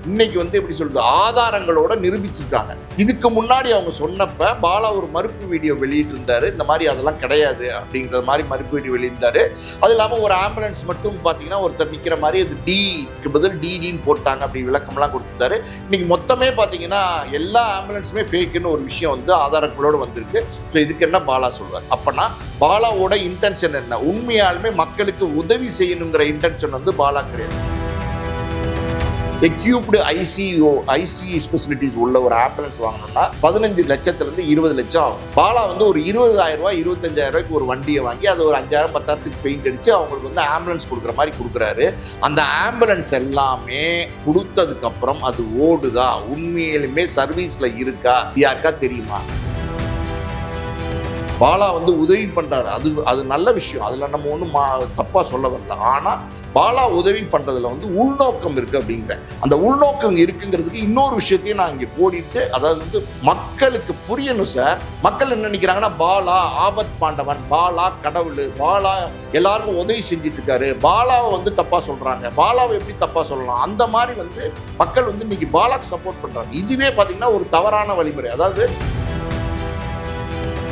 இன்னைக்கு வந்து எப்படி சொல்றது ஆதாரங்களோட நிரூபிச்சிருக்காங்க. இதுக்கு முன்னாடி அவங்க சொன்னப்ப பாலா ஒரு மறுப்பு வீடியோ வெளியிட்டு இருந்தாரு, இந்த மாதிரி அதெல்லாம் கிடையாது அப்படிங்கிற மாதிரி மறுப்பு வீடியோ வெளியிருந்தாரு. அது இல்லாமல் ஒரு ஆம்புலன்ஸ் மட்டும் பார்த்தீங்கன்னா ஒருத்தர் நிற்கிற மாதிரி அது டிக்கு பதில் டிடின்னு போட்டாங்க அப்படி விளக்கம்லாம் கொடுத்துருந்தாரு. இன்னைக்கு மொத்தமே பார்த்தீங்கன்னா எல்லா ஆம்புலன்ஸுமே ஃபேக்குன்னு ஒரு விஷயம் வந்து ஆதாரங்களோடு வந்திருக்கு. ஸோ இதுக்கு என்ன பாலா சொல்வார்? அப்போனா பாலாவோட இன்டென்ஷன் என்ன? உண்மையாலுமே மக்களுக்கு உதவி செய்யணுங்கிற இன்டென்ஷன் வந்து பாலா கிடையாது. எக்யூப்டு ஐசியூ ஸ்பெசிலிட்டிஸ் உள்ள ஒரு ஆம்புலன்ஸ் வாங்கணும்னா 15 லட்சத்துலேருந்து 20 லட்சம் ஆகும். பாலா வந்து ஒரு 20,000 ரூபாய் 25,000 ரூபாய்க்கு ஒரு வண்டியை வாங்கி அது ஒரு 5,000 10,000க்கு பெயிண்ட் அடித்து அவங்களுக்கு வந்து ஆம்புலன்ஸ் கொடுக்குற மாதிரி கொடுக்குறாரு. அந்த ஆம்புலன்ஸ் எல்லாமே கொடுத்ததுக்கப்புறம் அது ஓடுதா, உண்மையிலுமே சர்வீஸில் இருக்கா, யாருக்கா தெரியுமா? பாலா வந்து உதவி பண்ணுறாரு, அது நல்ல விஷயம், அதில் நம்ம ஒன்றும் தப்பாக சொல்ல வரல. ஆனால் பாலா உதவி பண்ணுறதுல வந்து உள்நோக்கம் இருக்குது அப்படிங்கிற அந்த உள்நோக்கம் இருக்குங்கிறதுக்கு இன்னொரு விஷயத்தையும் நான் இங்கே போடிட்டு, அதாவது வந்து மக்களுக்கு புரியணும் சார். மக்கள் என்ன நினைக்கிறாங்கன்னா பாலா ஆபத் பாண்டவன், பாலா கடவுள், பாலா எல்லாருக்கும் உதவி செஞ்சுட்டு இருக்காரு, பாலாவை வந்து தப்பாக சொல்கிறாங்க, பாலாவை எப்படி தப்பாக சொல்லலாம், அந்த மாதிரி வந்து மக்கள் வந்து இன்னைக்கு பாலாக்கு சப்போர்ட் பண்ணுறாங்க. இதுவே பார்த்தீங்கன்னா ஒரு தவறான வழிமுறை. அதாவது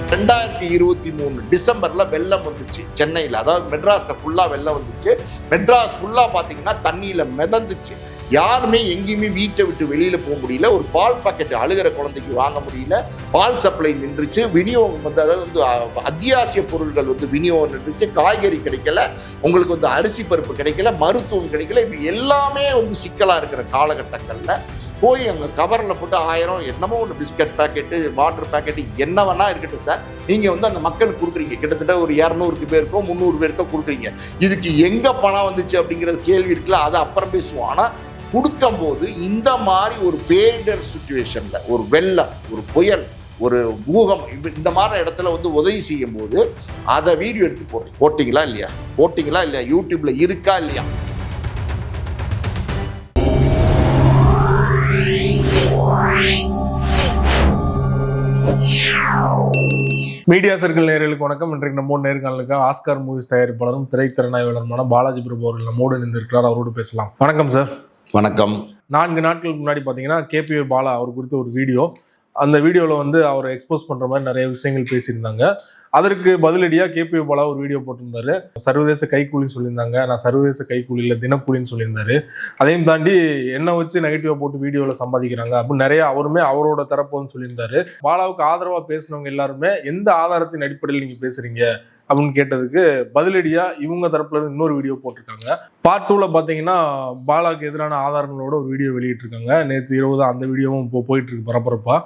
2023 டிசம்பர்ல வெள்ளம் வந்துச்சு சென்னையில், அதாவது மெட்ராஸ்ல ஃபுல்லா வெள்ளம் வந்துச்சு. மெட்ராஸ் ஃபுல்லா பாத்தீங்கன்னா தண்ணியில மிதந்துச்சு. யாருமே எங்கேயுமே வீட்டை விட்டு வெளியில போக முடியல. ஒரு பால் பாக்கெட் அழுகிற குழந்தைக்கு வாங்க முடியல. பால் சப்ளை நின்றுச்சு. விநியோகம் வந்து அதாவது வந்து அத்தியாவசிய பொருட்கள் வந்து விநியோகம் நின்றுச்சு. காய்கறி கிடைக்கல, உங்களுக்கு வந்து அரிசி பருப்பு கிடைக்கல, மருத்துவம் கிடைக்கல. இப்படி எல்லாமே வந்து சிக்கலா இருக்கிற காலகட்டங்கள்ல போய் அங்கே கவரில் போட்டு 1000 என்னமோ ஒன்று பிஸ்கட் பேக்கெட்டு, வாட்டர் பேக்கெட்டு, என்ன வேணா இருக்கட்டும் சார், நீங்கள் வந்து அந்த மக்களுக்கு கொடுக்குறீங்க. கிட்டத்தட்ட ஒரு 200 பேருக்கோ 300 பேருக்கோ கொடுக்குறீங்க. இதுக்கு எங்கே பணம் வந்துச்சு அப்படிங்கிறது கேள்வி இருக்குல்ல, அதை அப்புறம் பேசுவோம். ஆனால் கொடுக்கும்போது இந்த மாதிரி ஒரு பேரிடர் சுச்சுவேஷனில், ஒரு வெள்ளம், ஒரு புயல், ஒரு பூகம், இந்த மாதிரி இடத்துல வந்து உதவி செய்யும் போது அதை வீடியோ எடுத்து போட்டிங்களா இல்லையா? யூடியூப்ல இருக்கா இல்லையா? மீடியா சர்க்கிள் நேயர்களுக்கு வணக்கம். இன்றைக்கு நம்ம நேர்காணலுக்கு ஆஸ்கார் மூவிஸ் தயாரிப்பாளரும் திரைத்திறனாய்வாளருமான பாலாஜி பிரபு அவர்கள் நம்மோடு இணைந்திருக்கிறார். அவரோடு பேசலாம். வணக்கம் சார். வணக்கம். 4 நாட்களுக்கு முன்னாடி பார்த்தீங்கன்னா கேபிஆர் பாலா அவர் குறித்த ஒரு வீடியோ, அந்த வீடியோவில் வந்து அவரை எக்ஸ்போஸ் பண்ணுற மாதிரி நிறைய விஷயங்கள் பேசியிருந்தாங்க. அதற்கு பதிலடியாக கேபிஆர் பாலா ஒரு வீடியோ போட்டிருந்தாரு. சர்வதேச கைக்கூலின்னு சொல்லியிருந்தாங்க. நான் சர்வதேச கைக்கூலி இல்லை, தினக்கூலின்னு சொல்லியிருந்தாரு. அதையும் தாண்டி என்ன வச்சு நெகட்டிவாக போட்டு வீடியோவில் சம்பாதிக்கிறாங்க அப்படின்னு நிறைய அவருமே அவரோட தரப்புன்னு சொல்லியிருந்தாரு. பாலாவுக்கு ஆதரவாக பேசினவங்க எல்லாருமே எந்த ஆதாரத்தின் அடிப்படையில் நீங்கள் பேசுறீங்க அப்படின்னு கேட்டதுக்கு பதிலடியா இவங்க தரப்புல இருந்து இன்னொரு வீடியோ போட்டிருக்காங்க. பார்ட் 2ல பாத்தீங்கன்னா பாலாவுக்கு எதிரான ஆதாரங்களோட ஒரு வீடியோ வெளியிட்டிருக்காங்க. நேற்று இரவு தான் அந்த வீடியோவும் இப்போ போயிட்டு இருக்கு பரபரப்பா.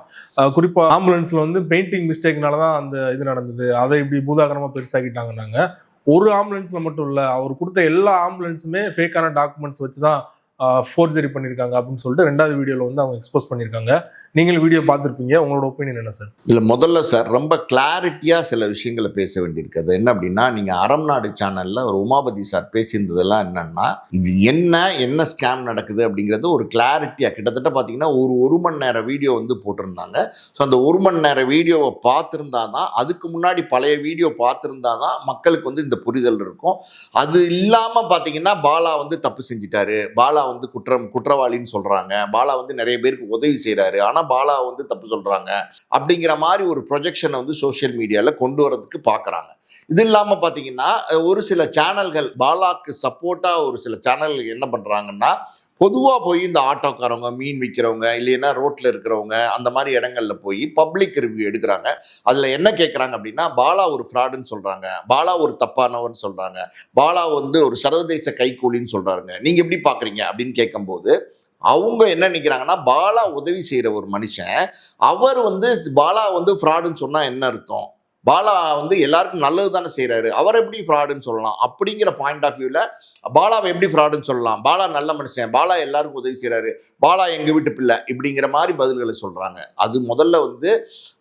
குறிப்பா ஆம்புலன்ஸ்ல வந்து பெயிண்டிங் மிஸ்டேக்னாலதான் அந்த இது நடந்தது, அதை இப்படி பூதாகரமா பெருசாக்கிட்டாங்கன்னாங்க. ஒரு ஆம்புலன்ஸ்ல மட்டும் இல்ல, அவர் கொடுத்த எல்லா ஆம்புலன்ஸுமே ஃபேக்கான டாக்குமெண்ட்ஸ் வச்சுதான் ஃபோர்ஜரி பண்ணியிருக்காங்க அப்படின்னு சொல்லிட்டு 2வது வீடியோவில் வந்து அவங்க எக்ஸ்போஸ் பண்ணியிருக்காங்க. நீங்களும் வீடியோ பார்த்துருப்பீங்க, உங்களோட ஒப்பீனியன் என்ன சார்? இல்லை, முதல்ல சார் ரொம்ப கிளாரிட்டியாக சில விஷயங்களை பேச வேண்டியிருக்கு. அது என்ன அப்படின்னா, நீங்கள் அறம் நாடு சேனலில் ஒரு உமாபதி சார் பேசியிருந்ததெல்லாம் என்னன்னா, இது என்ன ஸ்கேம் நடக்குது அப்படிங்கிறது ஒரு கிளாரிட்டியாக கிட்டத்தட்ட பார்த்தீங்கன்னா ஒரு மணி நேரம் வீடியோ வந்து போட்டிருந்தாங்க. ஸோ அந்த 1 மணி நேரம் வீடியோவை பார்த்துருந்தா தான், அதுக்கு முன்னாடி பழைய வீடியோ பார்த்துருந்தா தான் மக்களுக்கு வந்து இந்த புரிதல் இருக்கும். அது இல்லாமல் பார்த்தீங்கன்னா பாலா வந்து தப்பு செஞ்சிட்டாரு, பாலா வந்து குற்றவாளின்னு சொல்றாங்க, பாலா வந்து நிறைய பேருக்கு உதவி செய்யறாரு, ஆனா பாலா வந்து தப்பு சொல்றாங்க அப்படிங்கிற மாதிரி ஒரு ப்ரொஜெக்ஷனை வந்து சோசியல் மீடியால கொண்டு வரதுக்கு பாக்குறாங்க. இது இல்லாம பாத்தீங்கன்னா ஒரு சில சேனல்கள் பாலாக்கு சப்போர்ட்டா ஒரு சில சேனல்கள் என்ன பண்றாங்கன்னா, பொதுவாக போய் இந்த ஆட்டோக்காரவங்க, மீன் விற்கிறவங்க, இல்லைன்னா ரோட்டில் இருக்கிறவங்க, அந்த மாதிரி இடங்கள்ல போய் பப்ளிக் ரிவ்யூ எடுக்கிறாங்க. அதில் என்ன கேட்குறாங்க அப்படின்னா, பாலா ஒரு ஃப்ராடுன்னு சொல்கிறாங்க, பாலா ஒரு தப்பானவன்னு சொல்கிறாங்க, பாலா வந்து ஒரு சர்வதேச கைக்கூலின்னு சொல்கிறாருங்க, நீங்கள் எப்படி பார்க்குறீங்க அப்படின்னு கேட்கும்போது அவங்க என்ன நினைக்கிறாங்கன்னா, பாலா உதவி செய்கிற ஒரு மனுஷன், அவர் வந்து பாலா வந்து ஃப்ராடுன்னு சொன்னால் என்ன அர்த்தம்? பாலா வந்து எல்லாருக்கும் நல்லது தானே செய்யறாரு, அவர் எப்படி ஃப்ராடுன்னு சொல்லலாம் அப்படிங்கிற பாயிண்ட் ஆஃப் வியூல பாலாவை எப்படி ஃப்ராடுன்னு சொல்லலாம்? பாலா நல்ல மனுஷன், பாலா எல்லாருக்கும் உதவி செய்யறாரு, பாலா எங்க வீட்டு பிள்ளை, இப்படிங்கிற மாதிரி பதில்களை சொல்றாங்க. அது முதல்ல வந்து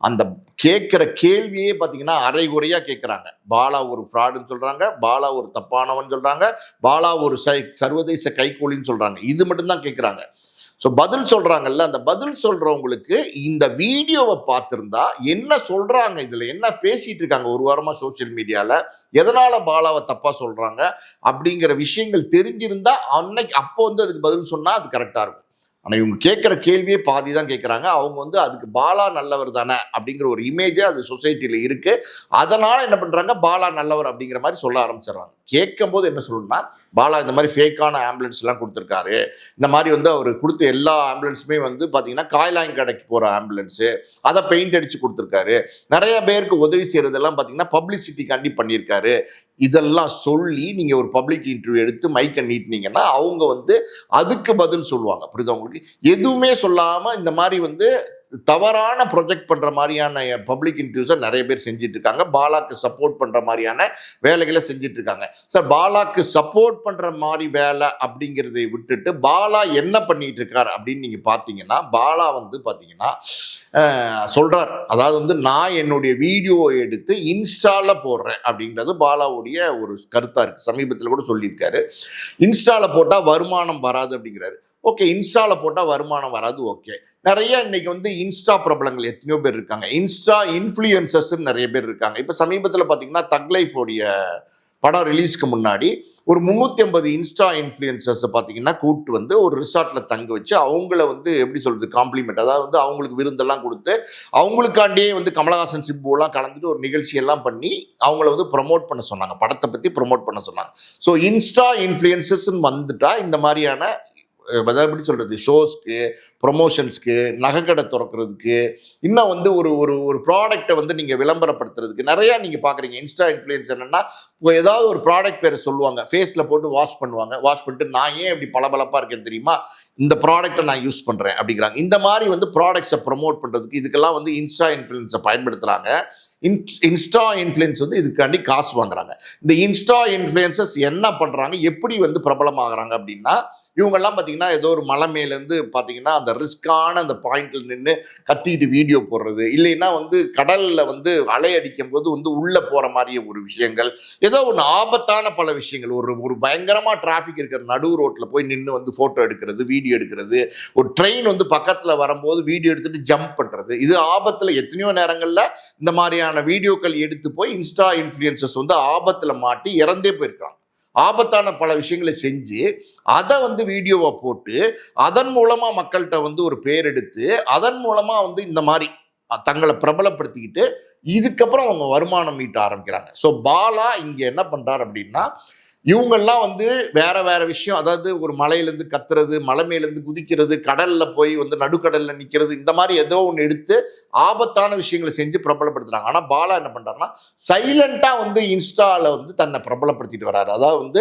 அந்த கேட்கிற கேள்வியே பார்த்தீங்கன்னா அரைகுறையா கேட்குறாங்க. பாலா ஒரு ஃப்ராடுன்னு சொல்றாங்க, பாலா ஒரு தப்பானவன் சொல்றாங்க, பாலா ஒரு சர்வதேச கைக்கூலின்னு சொல்றாங்க. இது மட்டும்தான் கேட்குறாங்க. ஸோ பதில் சொல்றாங்கல்ல, அந்த பதில் சொல்றவங்களுக்கு இந்த வீடியோவை பார்த்துருந்தா என்ன சொல்றாங்க, இதுல என்ன பேசிட்டு இருக்காங்க ஒரு வாரமா சோசியல் மீடியால, எதனால பாலாவை தப்பா சொல்றாங்க அப்படிங்கிற விஷயங்கள் தெரிஞ்சிருந்தா அப்போ வந்து அதுக்கு பதில் சொன்னா அது கரெக்டா இருக்கும். ஆனால் இவங்க கேட்குற கேள்வியே பாதி தான் கேட்குறாங்க. அவங்க வந்து அதுக்கு பாலா நல்லவர் தானே அப்படிங்கிற ஒரு இமேஜே அது சொசைட்டியில் இருக்குது. அதனால் என்ன பண்ணுறாங்க, பாலா நல்லவர் அப்படிங்கிற மாதிரி சொல்ல ஆரம்பிச்சிடுறாங்க. கேட்கும்போது என்ன சொல்லணும்னா, பாலா இந்த மாதிரி ஃபேக்கான ஆம்புலன்ஸ்லாம் கொடுத்துருக்காரு, இந்த மாதிரி வந்து அவர் கொடுத்த எல்லா ஆம்புலன்ஸுமே வந்து பார்த்தீங்கன்னா காய்லாங் கடைக்கு போகிற ஆம்புலன்ஸு, அதை பெயிண்ட் அடித்து கொடுத்துருக்காரு, நிறைய பேருக்கு உதவி செய்கிறதெல்லாம் பார்த்தீங்கன்னா பப்ளிசிட்டிக்காண்டி பண்ணியிருக்காரு, இதெல்லாம் சொல்லி நீங்கள் ஒரு பப்ளிக் இன்டர்வியூ எடுத்து மைக்கை நீட்டினீங்கன்னா அவங்க வந்து அதுக்கு பதில் சொல்லுவாங்க. புரியுதா உங்களுக்கு? எதுவுமே சொல்லாமல் இந்த மாதிரி வந்து தவறான ப்ரொஜெக்ட் பண்ணுற மாதிரியான பப்ளிக் இன்டர்வியூஸை நிறைய பேர் செஞ்சுட்டு இருக்காங்க. பாலாக்கு சப்போர்ட் பண்ணுற மாதிரியான வேலைகளை செஞ்சுட்டு இருக்காங்க. சார், பாலாக்கு சப்போர்ட் பண்ணுற மாதிரி வேலை அப்படிங்கிறதை விட்டுட்டு பாலா என்ன பண்ணிட்டு இருக்கார் அப்படின்னு நீங்கள் பார்த்தீங்கன்னா, பாலா வந்து பார்த்தீங்கன்னா சொல்கிறார், அதாவது வந்து நான் என்னுடைய வீடியோவை எடுத்து இன்ஸ்டாவில் போடுறேன் அப்படின்றது பாலாவுடைய ஒரு கருத்தாக இருக்குது. சமீபத்தில் கூட சொல்லியிருக்காரு, இன்ஸ்டாவில் போட்டால் வருமானம் வராது அப்படிங்கிறாரு. ஓகே, இன்ஸ்டாவில் போட்டால் வருமானம் வராது, ஓகே. நிறைய இன்னைக்கு வந்து இன்ஸ்டா பிரபலங்கள் எத்தனையோ பேர் இருக்காங்க, இன்ஸ்டா இன்ஃப்ளூயன்சர்ஸ் நிறைய பேர் இருக்காங்க. இப்போ சமீபத்தில் பார்த்தீங்கன்னா தக் லைஃபோடைய படம் ரிலீஸ்க்கு முன்னாடி ஒரு 350 இன்ஸ்டா இன்ஃப்ளூயன்சர்ஸை பார்த்தீங்கன்னா கூப்பிட்டு வந்து ஒரு ரிசார்ட்டில் தங்க வச்சு அவங்கள வந்து எப்படி சொல்கிறது காம்ப்ளிமெண்ட், அதாவது வந்து அவங்களுக்கு விருந்தெல்லாம் கொடுத்து அவங்களுக்காண்டியே வந்து கமலஹாசன் சிம்புவெல்லாம் கலந்துட்டு ஒரு நிகழ்ச்சியெல்லாம் பண்ணி அவங்கள வந்து ப்ரமோட் பண்ண சொன்னாங்க, படத்தை பற்றி ப்ரமோட் பண்ண சொன்னாங்க. ஸோ இன்ஸ்டா இன்ஃப்ளூயன்சர்ஸ்ன்னு வந்துட்டா இந்த மாதிரியான எப்படி சொல்கிறது, ஷோஸ்க்கு, ப்ரொமோஷன்ஸ்க்கு, நகைக்கடை திறக்கிறதுக்கு, இன்னும் வந்து ஒரு ஒரு ஒரு ப்ராடக்டை வந்து நீங்கள் விளம்பரப்படுத்துறதுக்கு நிறையா நீங்கள் பார்க்குறீங்க. இன்ஸ்டா இன்ஃப்ளூயன்ஸ் என்னென்னா, ஏதாவது ஒரு ப்ராடக்ட் பேரை சொல்லுவாங்க, ஃபேஸில் போட்டு வாஷ் பண்ணுவாங்க, வாஷ் பண்ணிட்டு நான் ஏன் இப்படி பளபளப்பாக இருக்கேன்னு தெரியுமா, இந்த ப்ராடக்ட்டை நான் யூஸ் பண்ணுறேன் அப்படிங்கிறாங்க. இந்த மாதிரி வந்து ப்ராடக்ட்ஸை ப்ரமோட் பண்ணுறதுக்கு இதுக்கெல்லாம் வந்து இன்ஸ்டா இன்ஃப்ளூயன்ஸை பயன்படுத்துகிறாங்க. இன்ஸ்டா இன்ஃப்ளூயன்ஸ் வந்து இதுக்காண்டி காசு வாங்குறாங்க. இந்த இன்ஸ்டா இன்ஃப்ளூயன்சஸ் என்ன பண்ணுறாங்க, எப்படி வந்து பிரபலமாகறாங்க அப்படின்னா, இவங்கெல்லாம் பார்த்தீங்கன்னா ஏதோ ஒரு மலை மேலேருந்து பார்த்தீங்கன்னா அந்த ரிஸ்கான அந்த பாயிண்டில் நின்று கத்திக்கிட்டு வீடியோ போடுறது, இல்லைன்னா வந்து கடலில் வந்து அலை அடிக்கும் போது வந்து உள்ளே போகிற மாதிரியே ஒரு விஷயங்கள், ஏதோ ஒன்று ஆபத்தான பல விஷயங்கள், ஒரு ஒரு பயங்கரமாக டிராஃபிக் இருக்கிற நடு ரோட்டில் போய் நின்று வந்து ஃபோட்டோ எடுக்கிறது, வீடியோ எடுக்கிறது, ஒரு ட்ரெயின் வந்து பக்கத்தில் வரும்போது வீடியோ எடுத்துகிட்டு ஜம்ப் பண்ணுறது, இது ஆபத்தில் எத்தனையோ நேரங்களில் இந்த மாதிரியான வீடியோக்கள் எடுத்து போய் இன்ஸ்டா இன்ஃப்ளூயன்சர்ஸ் வந்து ஆபத்தில் மாட்டி இறந்தே போயிருக்காங்க. ஆபத்தான பல விஷயங்களை செஞ்சு அதை வந்து வீடியோவை போட்டு அதன் மூலமாக மக்கள்கிட்ட வந்து ஒரு பேர் எடுத்து அதன் மூலமாக வந்து இந்த மாதிரி தங்களை பிரபலப்படுத்திக்கிட்டு இதுக்கப்புறம் அவங்க வருமானம் ஈட்ட ஆரம்பிக்கிறாங்க. ஸோ பாலா இங்கே என்ன பண்ணுறாரு அப்படின்னா, இவங்கெல்லாம் வந்து வேற வேற விஷயம், அதாவது ஒரு மலையிலேருந்து கத்துறது, மலை மேலேருந்து குதிக்கிறது, கடலில் போய் வந்து நடுக்கடலில் நிற்கிறது, இந்த மாதிரி ஏதோ ஒன்று எடுத்து ஆபத்தான விஷயங்களை செஞ்சு பிரபலப்படுத்துறாங்க. ஆனால் பாலா என்ன பண்ணுறாருன்னா, சைலண்டாக வந்து இன்ஸ்டாவில் வந்து தன்னை பிரபலப்படுத்திட்டு வர்றாரு. அதாவது வந்து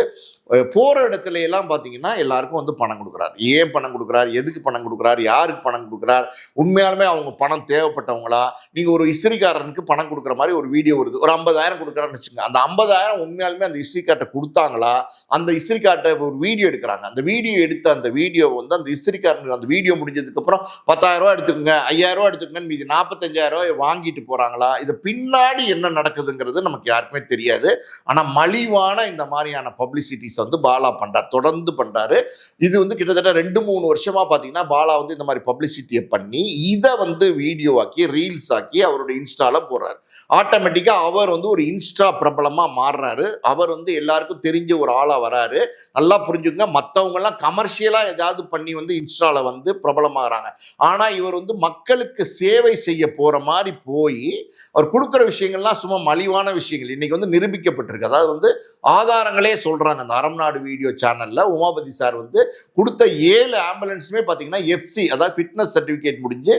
போகிற இடத்துல எல்லாம் பார்த்தீங்கன்னா எல்லாருக்கும் வந்து பணம் கொடுக்குறாரு. ஏன் பணம் கொடுக்குறாரு, எதுக்கு பணம் கொடுக்குறாரு, யாருக்கு பணம் கொடுக்குறார், உண்மையாலுமே அவங்க பணம் தேவைப்பட்டவங்களா, நீங்கள் ஒரு இஸ்திரிக்காரனுக்கு பணம் கொடுக்குற மாதிரி ஒரு வீடியோ வருது, ஒரு 50,000 கொடுக்குறான்னு வச்சுக்கோங்க, அந்த 50,000 உண்மையாலுமே அந்த இஸ்திரிக்கார்ட்ட கொடுத்தாங்களா, அந்த இஸ்திரிக்கார்ட்ட ஒரு வீடியோ எடுக்கிறாங்க, அந்த வீடியோ எடுத்த அந்த வீடியோ வந்து அந்த இஸ்திரிக்காரனுக்கு அந்த வீடியோ முடிஞ்சதுக்கப்புறம் 10,000 எடுத்துக்கோங்க, 5,000 எடுத்துக்கங்கன்னு மீதி 45,000 வாங்கிட்டு போகிறாங்களா, இது பின்னாடி என்ன நடக்குதுங்கிறது நமக்கு யாருக்குமே தெரியாது. ஆனால் மலிவான இந்த மாதிரியான பப்ளிசிட்டிஸ் வந்து பாலா பண்றார், தொடர்ந்து பண்றாரு. இது வந்து கிட்டத்தட்ட 2-3 வருஷமா பாத்தீங்கன்னா பாலா வந்து இந்த மாதிரி பப்ளிசிட்டியை பண்ணி இதை வந்து வீடியோ ஆக்கி ரீல்ஸ் ஆக்கி அவருடைய இன்ஸ்டால போடுறாரு. ஆட்டோமேட்டிக்கா அவர் வந்து ஒரு இன்ஸ்டா பிரபலமா மாறுறாரு. அவர் வந்து எல்லாருக்கும் தெரிஞ்ச ஒரு ஆளா வராரு. நல்லா புரிஞ்சுங்க, மற்றவங்க எல்லாம் கமர்ஷியலா ஏதாவது பண்ணி வந்து இன்ஸ்டால வந்து பிரபலமாகறாங்க. ஆனா இவர் வந்து மக்களுக்கு சேவை செய்ய போற மாதிரி போய் அவர் கொடுக்குற விஷயங்கள்லாம் சும்மா மலிவான விஷயங்கள் இன்னைக்கு வந்து நிரூபிக்கப்பட்டிருக்கு. அதாவது வந்து ஆதாரங்களே சொல்றாங்க. அந்த அறம் நாடு வீடியோ சேனல்ல உமாபதி சார் வந்து கொடுத்த 7 ஆம்புலன்ஸுமே பார்த்தீங்கன்னா எஃப்சி, அதாவது ஃபிட்னஸ் சர்டிஃபிகேட் முடிஞ்சு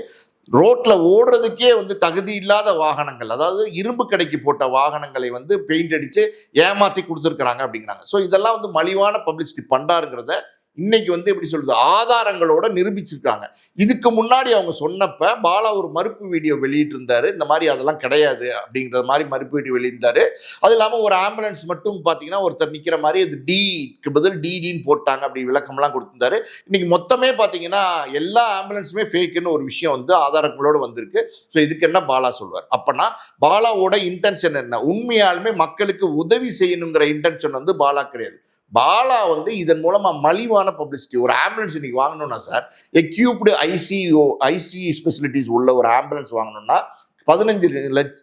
ரோட்ல ஓடுறதுக்கே வந்து தகுதி இல்லாத வாகனங்கள், அதாவது இரும்பு கடைக்கு போட்ட வாகனங்களை வந்து பெயிண்ட் அடிச்சு ஏமாத்தி கொடுத்துருக்குறாங்க அப்படிங்கிறாங்க. ஸோ இதெல்லாம் வந்து மலிவான பப்ளிசிட்டி பண்றாருங்கிறத இன்னைக்கு வந்து எப்படி சொல்றது ஆதாரங்களோட நிரூபிச்சிருக்காங்க. இதுக்கு முன்னாடி அவங்க சொன்னப்ப பாலா ஒரு மறுப்பு வீடியோ வெளியிட்டு இருந்தாரு, இந்த மாதிரி அதெல்லாம் கிடையாது அப்படிங்கிற மாதிரி மறுப்பு வீடியோ வெளியிருந்தாரு. அது இல்லாமல் ஒரு ஆம்புலன்ஸ் மட்டும் பார்த்தீங்கன்னா ஒருத்தர் நிற்கிற மாதிரி அது டிக்கு பதில் டிடின்னு போட்டாங்க அப்படி விளக்கம்லாம் கொடுத்திருந்தாரு. இன்னைக்கு மொத்தமே பார்த்தீங்கன்னா எல்லா ஆம்புலன்ஸுமே ஃபேக்குன்னு ஒரு விஷயம் வந்து ஆதாரங்களோடு வந்திருக்கு. ஸோ இதுக்கு என்ன பாலா சொல்வார்? அப்பனா பாலாவோட இன்டென்ஷன் என்ன? உண்மையாலுமே மக்களுக்கு உதவி செய்யணுங்கிற இன்டென்ஷன் வந்து பாலா கிடையாது. பாலா வந்து இதன் மூலமா மலிவான பப்ளிசிட்டி, ஒரு ஆம்புலன்ஸ் இன்னைக்கு வாங்கணும்னா சார் எக்யூப்டு ஐசியூ ஸ்பெசிலிட்டிஸ் உள்ள ஒரு ஆம்புலன்ஸ் வாங்கணும்னா 15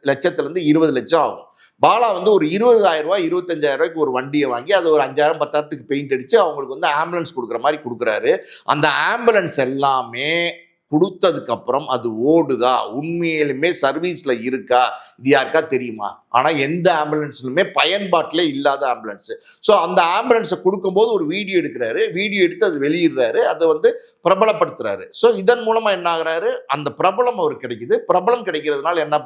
லட்சத்துலேருந்து 20 லட்சம் ஆகும். பாலா வந்து ஒரு 20,000 ரூபாய் 25,000 ரூபாய்க்கு ஒரு வண்டியை வாங்கி அதை ஒரு 5,000 10,000க்கு பெயிண்ட் அடிச்சு அவங்களுக்கு வந்து ஆம்புலன்ஸ் கொடுக்குற மாதிரி கொடுக்குறாரு. அந்த ஆம்புலன்ஸ் எல்லாமே கொடுத்ததுக்கு அப்புறம் அது ஓடுதா, உண்மையிலுமே சர்வீஸ்ல இருக்கா, இது யாருக்கா தெரியுமா? ஆனா எந்த ஆம்புலன்ஸ்லுமே பயன்பாட்டிலே இல்லாத ஆம்புலன்ஸ். ஸோ அந்த ஆம்புலன்ஸை கொடுக்கும்போது ஒரு வீடியோ எடுக்கிறாரு, வீடியோ எடுத்து அது வெளியிடுறாரு, அதை வந்து பிரபலப்படுத்துறாரு. ஸோ இதன் மூலமா என்ன ஆகுறாரு, அந்த பிரபலம் அவருக்கு கிடைக்குது. பிரபலம் கிடைக்கிறதுனால என்ன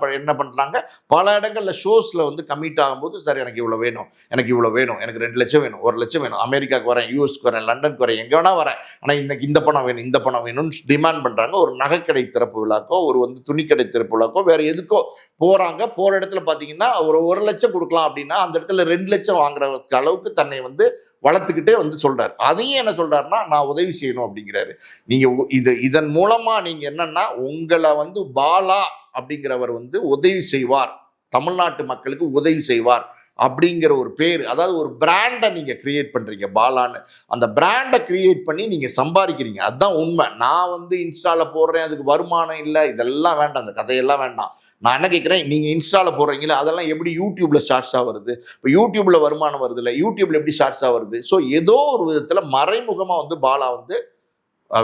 பண்றாங்க, பல இடங்கள்ல ஷோஸ்ல வந்து கமிட் ஆகும்போது, சார் எனக்கு இவ்வளவு வேணும், எனக்கு இவ்வளவு வேணும், எனக்கு 2 லட்சம் வேணும், 1 லட்சம் வேணும், அமெரிக்காவுக்கு வரேன், யூஎஸ்க்கு வரேன், லண்டனுக்கு வரேன், எங்க வேணா வரேன், ஆனா இன்னைக்கு இந்த பணம் வேணும், இந்த பணம் வேணும்னு டிமாண்ட் பண்றாங்க. ஒரு நகைக்கடை திறப்பு விழாக்கோ, ஒரு வந்து துணிக்கடை திறப்பு விழாக்கோ, வேற எதுக்கோ போறாங்க. போற இடத்துல பாத்தீங்கன்னா ஒரு 1 லட்சம் கொடுக்கலாம் அப்படின்னா அந்த இடத்துல 2 லட்சம் வாங்குற அளவுக்கு தன்னை வந்து வளர்த்துக்கிட்டே வந்து சொல்றாரு. அதையும் என்ன சொல்றாருன்னா, நான் உதவி செய்யணும் அப்படிங்கிறாரு. நீங்க இதன் மூலமா நீங்க என்னன்னா, உங்களை வந்து பாலா அப்படிங்கிறவர் வந்து உதவி செய்வார், தமிழ்நாட்டு மக்களுக்கு உதவி செய்வார் அப்படிங்கிற ஒரு பேர், அதாவது ஒரு பிராண்டை நீங்க கிரியேட் பண்றீங்க பாலான்னு. அந்த பிராண்டை கிரியேட் பண்ணி நீங்க சம்பாதிக்கிறீங்க. அதுதான் உண்மை. நான் வந்து இன்ஸ்டால போடுறேன், அதுக்கு வருமானம் இல்லை, இதெல்லாம் வேண்டாம், அந்த கதையெல்லாம் வேண்டாம். நான் என்ன கேட்குறேன், நீங்கள் இன்ஸ்டாவில் போடுறீங்களா, அதெல்லாம் எப்படி யூடியூப்ல ஷார்ட்ஸாக வருது? இப்போ யூடியூப்ல வருமானம் வருது இல்லை, யூடியூப்ல எப்படி ஷார்ட்ஸாக வருது? ஸோ ஏதோ ஒரு விதத்தில் மறைமுகமாக வந்து பாலா வந்து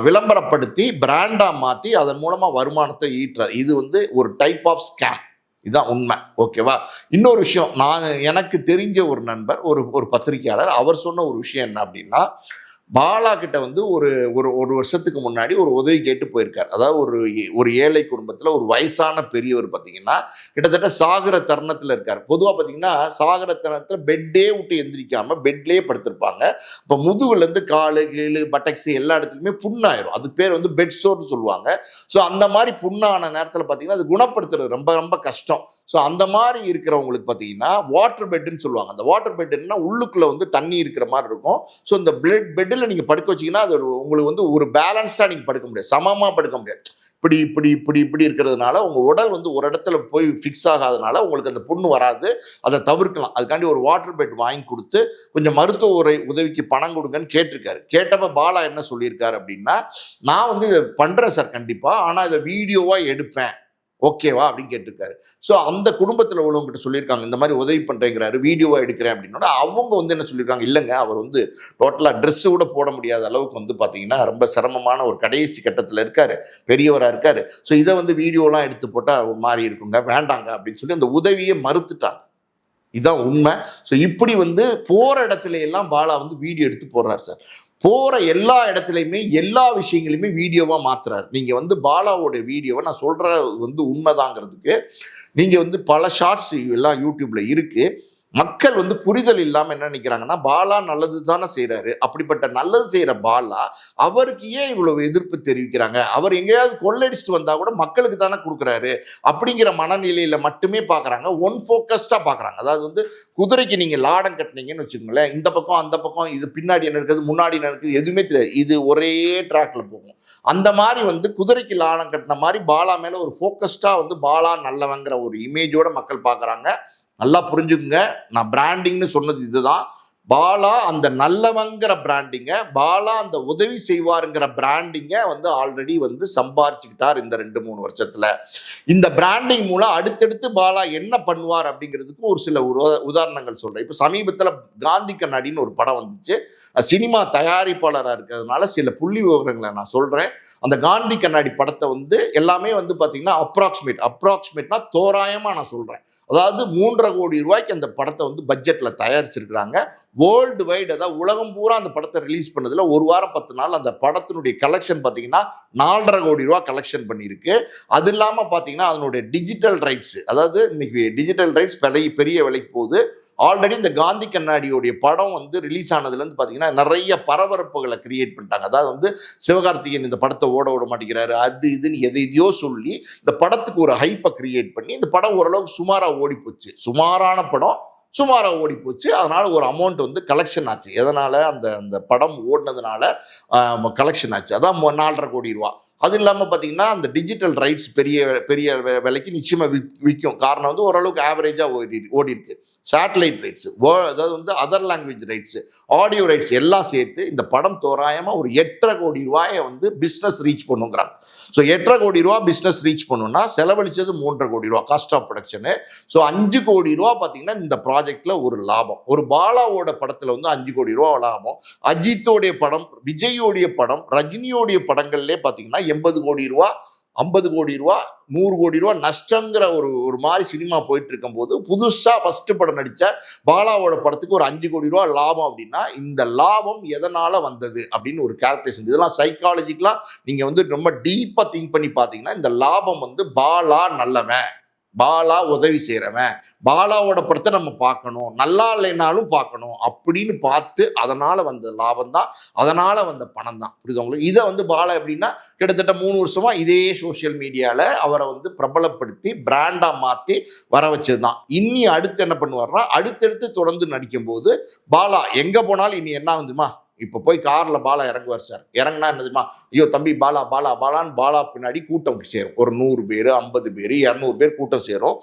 விளம்பரப்படுத்தி பிராண்டாக மாற்றி அதன் மூலமாக வருமானத்தை ஈட்டுறார். இது வந்து ஒரு டைப் ஆஃப் ஸ்கேம். இதுதான் உண்மை. ஓகேவா? இன்னொரு விஷயம், எனக்கு தெரிஞ்ச ஒரு நண்பர், ஒரு பத்திரிகையாளர், அவர் சொன்ன ஒரு விஷயம் என்ன அப்படின்னா, பாலா கிட்ட வந்து ஒரு வருஷத்துக்கு முன்னாடி ஒரு உதவி கேட்டு போயிருக்கார். அதாவது ஒரு ஏழை குடும்பத்தில் ஒரு வயசான பெரியவர் பார்த்தீங்கன்னா கிட்டத்தட்ட சாகர தருணத்தில் இருக்கார். பொதுவாக பார்த்தீங்கன்னா சாகர தருணத்தில் பெட்டே விட்டு எந்திரிக்காம பெட்லேயே படுத்திருப்பாங்க. இப்போ முதுகுலேருந்து காலு கீழு பட்டக்ஸு எல்லா இடத்துலையுமே புண்ணாயிரும். அது பேர் வந்து பெட் சோர்னு சொல்லுவாங்க. ஸோ அந்த மாதிரி புண்ணான நேரத்தில் பார்த்தீங்கன்னா அது குணப்படுத்துறது ரொம்ப ரொம்ப கஷ்டம். ஸோ அந்த மாதிரி இருக்கிறவங்களுக்கு பார்த்தீங்கன்னா வாட்டர் பெட்டுன்னு சொல்லுவாங்க. அந்த வாட்டர் பெட்டுன்னா உள்ளுக்குள்ளே வந்து தண்ணி இருக்கிற மாதிரி இருக்கும். ஸோ இந்த பெட்டில் நீங்கள் படுக்க வச்சிங்கன்னா அது உங்களுக்கு வந்து ஒரு பேலன்ஸ்டாக நீங்கள் படுக்க முடியாது, சமமாக படுக்க முடியாது. இப்படி இப்படி இப்படி இப்படி இருக்கிறதுனால உங்கள் உடல் வந்து ஒரு இடத்துல போய் ஃபிக்ஸ் ஆகாதனால உங்களுக்கு அந்த புண்ணு வராது. அதை தவிர்க்கலாம். அதுக்காண்டி ஒரு வாட்டர் பெட் வாங்கி கொடுத்து கொஞ்சம் மருத்துவ உதவிக்கு பணம் கொடுங்கன்னு கேட்டிருக்காரு. கேட்டப்ப பாலா என்ன சொல்லியிருக்காரு அப்படின்னா, நான் வந்து இதை பண்ணுறேன் சார் கண்டிப்பாக, ஆனால் இதை வீடியோவாக எடுப்பேன், ஓகேவா அப்படின்னு கேட்டிருக்காரு. ஸோ அந்த குடும்பத்தில் உள்ளவங்ககிட்ட சொல்லியிருக்காங்க, இந்த மாதிரி உதவி பண்ணுறேங்கிறாரு, வீடியோவாக எடுக்கிறேன் அப்படின்னா அவங்க வந்து என்ன சொல்லியிருக்காங்க, இல்லைங்க அவர் வந்து டோட்டலாக ட்ரெஸ்ஸு கூட போட முடியாத அளவுக்கு வந்து பார்த்தீங்கன்னா ரொம்ப சிரமமான ஒரு கடைசி கட்டத்தில் இருக்காரு, பெரியவராக இருக்காரு. ஸோ இதை வந்து வீடியோலாம் எடுத்து போட்டால் ஒரு மாதிரி இருக்குங்க, வேண்டாங்க அப்படின்னு சொல்லி அந்த உதவியை மறுத்துட்டாங்க. இதுதான் உண்மை. ஸோ இப்படி வந்து போகிற இடத்துல எல்லாம் பாலா வந்து வீடியோ எடுத்து போடுறாரு சார். போகிற எல்லா இடத்துலையுமே எல்லா விஷயங்களையுமே வீடியோவாக மாற்றுறாரு. நீங்கள் வந்து பாலாவோட வீடியோவை நான் சொல்கிற வந்து உண்மைதாங்கிறதுக்கு நீங்கள் வந்து பல ஷார்ட்ஸ் எல்லாம் யூடியூப்பில் இருக்குது. மக்கள் வந்து புரிதல் இல்லாமல் என்ன நினைக்கிறாங்கன்னா, பாலா நல்லது தானே செய்கிறாரு, அப்படிப்பட்ட நல்லது செய்கிற பாலா அவருக்கு ஏன் இவ்வளவு எதிர்ப்பு தெரிவிக்கிறாங்க, அவர் எங்கேயாவது கொள்ளடிச்சுட்டு வந்தால் கூட மக்களுக்கு தானே கொடுக்குறாரு அப்படிங்கிற மனநிலையில் மட்டுமே பார்க்குறாங்க. ஒன் ஃபோக்கஸ்டாக பார்க்குறாங்க. அதாவது வந்து குதிரைக்கு நீங்கள் லாடம் கட்டினீங்கன்னு வச்சுக்கோங்களேன், இந்த பக்கம் அந்த பக்கம், இது பின்னாடி என்ன இருக்குது முன்னாடி என்ன இருக்குது எதுவுமே தெரியாது, இது ஒரே ட்ராக்ல போகும். அந்த மாதிரி வந்து குதிரைக்கு லாடம் கட்டின மாதிரி பாலா மேலே ஒரு ஃபோக்கஸ்டாக வந்து பாலா நல்லவங்கிற ஒரு இமேஜோட மக்கள் பார்க்குறாங்க. நல்லா புரிஞ்சுக்குங்க, நான் பிராண்டிங்னு சொன்னது இதுதான். பாலா அந்த நல்லவங்கிற பிராண்டிங்க, பாலா அந்த உதவி செய்வாருங்கிற பிராண்டிங்க வந்து ஆல்ரெடி வந்து சம்பாரிச்சுக்கிட்டார் இந்த 2-3 வருஷத்துல. இந்த பிராண்டிங் மூலம் அடுத்தடுத்து பாலா என்ன பண்ணுவார் அப்படிங்கிறதுக்கு ஒரு சில உதாரணங்கள் சொல்றேன். இப்போ சமீபத்தில் காந்தி கண்ணாடின்னு ஒரு படம் வந்துச்சு. சினிமா தயாரிப்பாளராக இருக்கிறதுனால சில புள்ளி விவரங்களை நான் சொல்றேன். அந்த காந்தி கண்ணாடி படத்தை வந்து எல்லாமே வந்து பார்த்தீங்கன்னா அப்ராக்சிமேட்னா தோராயமாக நான் சொல்றேன். அதாவது 3.5 கோடி ரூபாய்க்கு அந்த படத்தை வந்து பட்ஜெட்ல தயாரிச்சிருக்கிறாங்க. வேர்ல்டு வைடு, அதாவது உலகம் பூரா அந்த படத்தை ரிலீஸ் பண்ணதுல 1 வாரம் 10 நாள் அந்த படத்தினுடைய கலெக்ஷன் பார்த்தீங்கன்னா 4.5 கோடி ரூபா கலெக்ஷன் பண்ணியிருக்கு. அது இல்லாமல் பார்த்தீங்கன்னா அதனுடைய டிஜிட்டல் ரைட்ஸ், அதாவது இன்னைக்கு டிஜிட்டல் ரைட்ஸ் பெரிய விலைக்கு போகுது. ஆல்ரெடி இந்த காந்தி கண்ணாடியோடைய படம் வந்து ரிலீஸ் ஆனதுலேருந்து பார்த்தீங்கன்னா நிறைய பரபரப்புகளை கிரியேட் பண்ணிட்டாங்க. அதாவது வந்து சிவகார்த்திகேயன் இந்த படத்தை ஓட மாட்டேங்கிறாரு, அது இதுன்னு எதையோ சொல்லி இந்த படத்துக்கு ஒரு ஹைப்பை கிரியேட் பண்ணி இந்த படம் ஓரளவுக்கு சுமாராக ஓடிப்போச்சு. சுமாரான படம் சுமாராக ஓடிப்போச்சு. அதனால் ஒரு அமௌண்ட் வந்து கலெக்ஷன் ஆச்சு. எதனால்? அந்த படம் ஓடினதுனால கலெக்ஷன் ஆச்சு. அதான் 4.5 கோடி ரூபா. அது இல்லாமல் பார்த்தீங்கன்னா அந்த டிஜிட்டல் ரைட்ஸ் பெரிய விலைக்கு நிச்சயமாக விற்கும். காரணம் வந்து ஓரளவுக்கு ஆவரேஜாக ஓடி இருக்கு. சேட்டலைட் ரைட்ஸு, அதாவது வந்து other language rights audio rights எல்லாம் சேர்த்து இந்த படம் தோராயமா ஒரு 8.5 கோடி ரூபாயை வந்து பிஸ்னஸ் ரீச் பண்ணுங்கிறாங்க. ஸோ 8.5 கோடி ரூபா பிஸ்னஸ் ரீச் பண்ணுன்னா செலவழிச்சது 3.5 கோடி ரூபா காஸ்ட் ஆஃப் ப்ரொடக்ஷனு. ஸோ 5 கோடி ரூபா பார்த்தீங்கன்னா இந்த ப்ராஜெக்ட்ல ஒரு லாபம். ஒரு பாலாவோட படத்துல வந்து 5 கோடி ரூபா லாபம். அஜித்தோடைய படம், விஜயோடைய படம், ரஜினியோடைய படங்கள்லேயே பார்த்தீங்கன்னா 80 கோடி ரூபா, 50 கோடி ரூபா, 100 கோடி ரூபா நஷ்டங்கிற ஒரு மாதிரி சினிமா போயிட்டு இருக்கும் போது புதுசா ஃபர்ஸ்ட் படம் நடிச்ச பாலாவோட படத்துக்கு ஒரு 5 கோடி ரூபா லாபம் அப்படின்னா இந்த லாபம் எதனால வந்தது அப்படின்னு ஒரு கால்குலேஷன். இதெல்லாம் சைக்காலஜிக்கலா நீங்க வந்து ரொம்ப டீப்பா திங்க் பண்ணி பார்த்தீங்கன்னா இந்த லாபம் வந்து பாலா நல்லவன், பாலா உதவி செய்யறவன், பாலாவோட படத்தை நம்ம பார்க்கணும், நல்லா இல்லைனாலும் பார்க்கணும் அப்படின்னு பார்த்து அதனால வந்த லாபம் தான், அதனால வந்த பணம் தான். புரியுது உங்களுக்கு? இதை வந்து பாலா எப்படின்னா கிட்டத்தட்ட 3 வருஷமா இதே சோசியல் மீடியால அவரை வந்து பிரபலப்படுத்தி பிராண்டா மாற்றி வர வச்சது தான். இன்னி அடுத்து என்ன பண்ணுவார்னா அடுத்தடுத்து தொடர்ந்து நடிக்கும் போது பாலா எங்க போனாலும் இனி என்ன வந்துமா, இப்போ போய் காரில் பாலா இறங்குவார் சார். இறங்குனா என்னதுமா, ஐயோ தம்பி பாலா பாலா பாலான்னு பாலா பின்னாடி கூட்டம் சேரும். ஒரு 100 பேர், 50 பேர், 200 பேர் கூட்டம் சேரும்.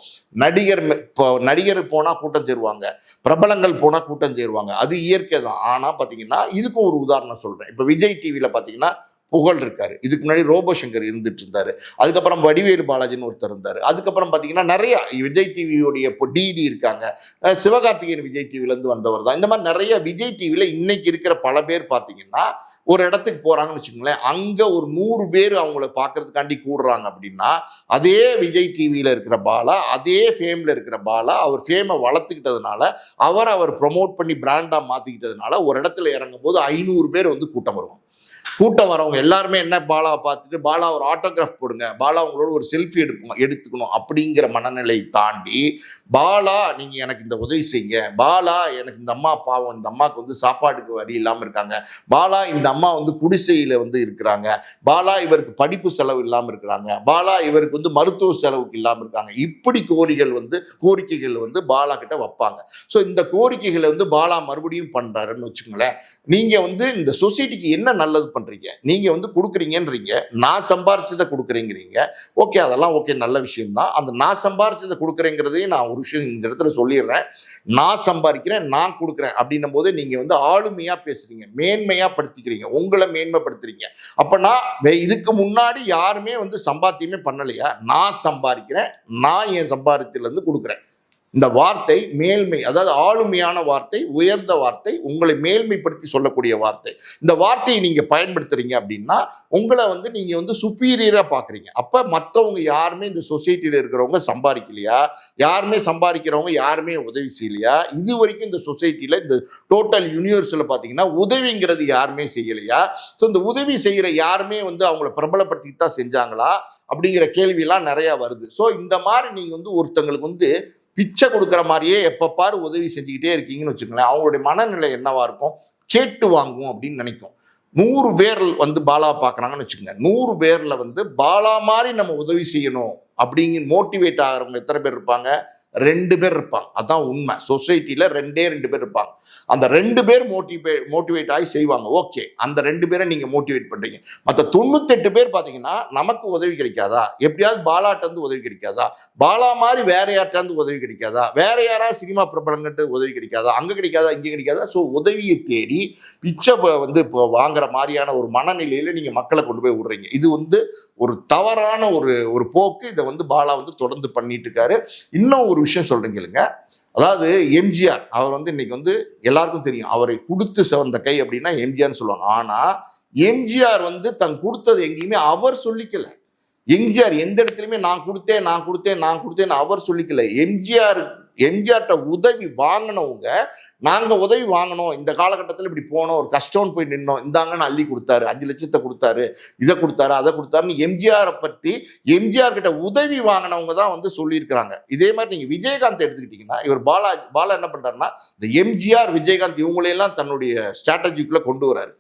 நடிகர் போனால் கூட்டம் சேருவாங்க, பிரபலங்கள் போனால் கூட்டம் சேருவாங்க. அது இயற்கை தான். ஆனால் பார்த்தீங்கன்னா இதுக்கும் ஒரு உதாரணம் சொல்கிறேன். இப்போ விஜய் டிவியில் பார்த்தீங்கன்னா புகழ் இருக்காரு, இதுக்கு முன்னாடி ரோபோ சங்கர் இருந்துட்டு இருந்தாரு, அதுக்கப்புறம் வடிவேலு பாலாஜின்னு ஒருத்தர் இருந்தாரு, அதுக்கப்புறம் பார்த்தீங்கன்னா நிறைய விஜய் டிவியோடைய இப்போ டிடி இருக்காங்க, சிவகார்த்திகேயன் விஜய் டிவிலேருந்து வந்தவர் தான். இந்த மாதிரி நிறைய விஜய் டிவியில் இன்னைக்கு இருக்கிற பல பேர் பார்த்தீங்கன்னா ஒரு இடத்துக்கு போறாங்கன்னு வச்சுக்கோங்களேன், அங்க ஒரு 100 பேர் அவங்கள பார்க்கறதுக்காண்டி கூடுறாங்க அப்படின்னா அதே விஜய் டிவியில இருக்கிற பாலா, அதே ஃபேம்ல இருக்கிற பாலா அவர் ஃபேமை வளர்த்துக்கிட்டதுனால அவர் ப்ரொமோட் பண்ணி பிராண்டா மாத்திக்கிட்டதுனால ஒரு இடத்துல இறங்கும் போது 500 பேர் வந்து கூட்டம் வருவாங்க. கூட்டம் வரவங்க எல்லாருமே என்ன பாலாவை பார்த்துட்டு பாலா ஒரு ஆட்டோகிராஃப் போடுங்க, பாலா உங்களோட ஒரு செல்ஃபி எடுத்துக்கணும் அப்படிங்கிற மனநிலை தாண்டி பாலா நீங்க எனக்கு இந்த உதவி செய்யுங்க, பாலா எனக்கு இந்த அம்மா பாவம், இந்த அம்மாவுக்கு வந்து சாப்பாட்டுக்கு வழி இல்லாமல் இருக்காங்க, பாலா இந்த அம்மா வந்து குடிசையில வந்து இருக்கிறாங்க, பாலா இவருக்கு படிப்பு செலவு இல்லாமல் இருக்கிறாங்க, பாலா இவருக்கு வந்து மருத்துவ செலவுக்கு இல்லாமல் இருக்காங்க, இப்படி கோரிக்கைகள் வந்து பாலா கிட்ட வைப்பாங்க. ஸோ இந்த கோரிக்கைகளை வந்து பாலா மறுபடியும் பண்றாருன்னு வச்சுக்கோங்களேன். நீங்க வந்து இந்த சொசைட்டிக்கு என்ன நல்லது பண்றீங்க, நீங்க வந்து கொடுக்குறீங்கன்றீங்க, நான் சம்பாரிச்சதை கொடுக்குறீங்கிறீங்க. ஓகே, அதெல்லாம் ஓகே, நல்ல விஷயம் தான். அந்த நான் சம்பாரிச்சதை கொடுக்குறேங்கிறதையும் நான் ஒரு விஷயம் இந்த இடத்துல சொல்லிடுறேன். நான் சம்பாதிக்கிறேன், நான் கொடுக்குறேன் அப்படின்னும் போது நீங்க வந்து ஆளுமையா பேசுறீங்க, மேன்மையா படுத்திக்கிறீங்க, உங்களை மேன்மைப்படுத்துறீங்க. அப்பனா இதுக்கு முன்னாடி யாருமே வந்து சம்பாத்தியமே பண்ணலையா? நான் சம்பாதிக்கிறேன், நான் என் சம்பாதித்திலிருந்து கொடுக்குறேன். இந்த வார்த்தை மேல்மை, அதாவது ஆளுமையான வார்த்தை, உயர்ந்த வார்த்தை, உங்களை மேல்மைப்படுத்தி சொல்லக்கூடிய வார்த்தை. இந்த வார்த்தையை நீங்க பயன்படுத்துறீங்க அப்படின்னா உங்களை வந்து நீங்க வந்து சுப்பீரியரா பாக்குறீங்க. அப்ப மற்றவங்க யாருமே இந்த சொசைட்டில இருக்கிறவங்க சம்பாதிக்கலையா, யாருமே சம்பாதிக்கிறவங்க யாருமே உதவி செய்யலையா, இது வரைக்கும் இந்த சொசைட்டில இந்த டோட்டல் யூனிவர்ஸ்ல பாத்தீங்கன்னா உதவிங்கிறது யாருமே செய்யலையா? ஸோ இந்த உதவி செய்யற யாருமே வந்து அவங்கள பிரபலப்படுத்திட்டு தான் செஞ்சாங்களா அப்படிங்கிற கேள்வியெல்லாம் நிறைய வருது. ஸோ இந்த மாதிரி நீங்க வந்து ஒருத்தங்களுக்கு வந்து பிச்சை கொடுக்குற மாதிரியே எப்ப பாரு உதவி செஞ்சுக்கிட்டே இருக்கீங்கன்னு வச்சுக்கோங்களேன், அவங்களுடைய மனநிலை என்னவா இருக்கும்? கேட்டு வாங்குவோம் அப்படின்னு நினைக்கும். 100 பேர் வந்து பாலா பார்க்குறாங்கன்னு வச்சுக்கோங்க, 100 பேர்ல வந்து பாலா மாதிரி நம்ம உதவி செய்யணும் அப்படிங்கிற மோட்டிவேட் ஆகிறவங்க எத்தனை பேர் இருப்பாங்க? 2 பேர் இருப்பாங்க. அதான் உண்மை. சொசைட்டில 2 பேர் இருப்பாங்க. அந்த 2 பேர் மோட்டிவேட் ஆகி செய்வாங்க. ஓகே, அந்த 2 பேரை நீங்க மோட்டிவேட் பண்றீங்க. மற்ற 98 பேர் பாத்தீங்கன்னா நமக்கு உதவி கிடைக்காதா, எப்படியாவது பாலாட்ட இருந்து உதவி கிடைக்காதா, பாலா மாதிரி வேற யார்ட்டாந்து உதவி கிடைக்காதா, வேற யாராவது சினிமா பிரபலங்கிட்ட உதவி கிடைக்காதா, அங்க கிடைக்காதா, இங்க கிடைக்காதா? ஸோ உதவியை தேடி பிச்சை வந்து இப்போ வாங்குற மாதிரியான ஒரு மனநிலையில நீங்க மக்களை கொண்டு போய் விடுறீங்க. இது வந்து ஒரு தவறான ஒரு போக்கு. இதை வந்து பாலா வந்து தொடர்ந்து பண்ணிட்டு இருக்காரு. இன்னும் ஒரு விஷயம் சொல்றீங்க இல்லைங்க, அதாவது எம்ஜிஆர் அவர் வந்து இன்னைக்கு வந்து எல்லாருக்கும் தெரியும், அவரை கொடுத்து சிவந்த கை அப்படின்னா எம்ஜிஆர்னு சொல்லுவாங்க. ஆனா எம்ஜிஆர் வந்து தன் கொடுத்தது எங்கேயுமே அவர் சொல்லிக்கல. எம்ஜிஆர் எந்த இடத்துலையுமே நான் கொடுத்தேன் அவர் சொல்லிக்கல. எம்ஜிஆர்ட்ட உதவி வாங்கினவங்க, நாங்க உதவி வாங்கணும், இந்த காலகட்டத்தில் இப்படி போனோம், ஒரு கஷ்டம் போய் நின்னோம், இந்தாங்கன்னு அள்ளி கொடுத்தாரு, 5 லட்சத்தை கொடுத்தாரு, இதை கொடுத்தாரு, அதை கொடுத்தாருன்னு எம்ஜிஆரை பற்றி எம்ஜிஆர் கிட்ட உதவி வாங்கினவங்க தான் வந்து சொல்லியிருக்கிறாங்க. இதே மாதிரி நீங்க விஜயகாந்த் எடுத்துக்கிட்டீங்கன்னா, இவர் பாலா என்ன பண்றாருன்னா இந்த எம்ஜிஆர் விஜயகாந்த் இவங்களையெல்லாம் தன்னுடைய ஸ்ட்ராட்டஜிக்குள்ள கொண்டு வராரு.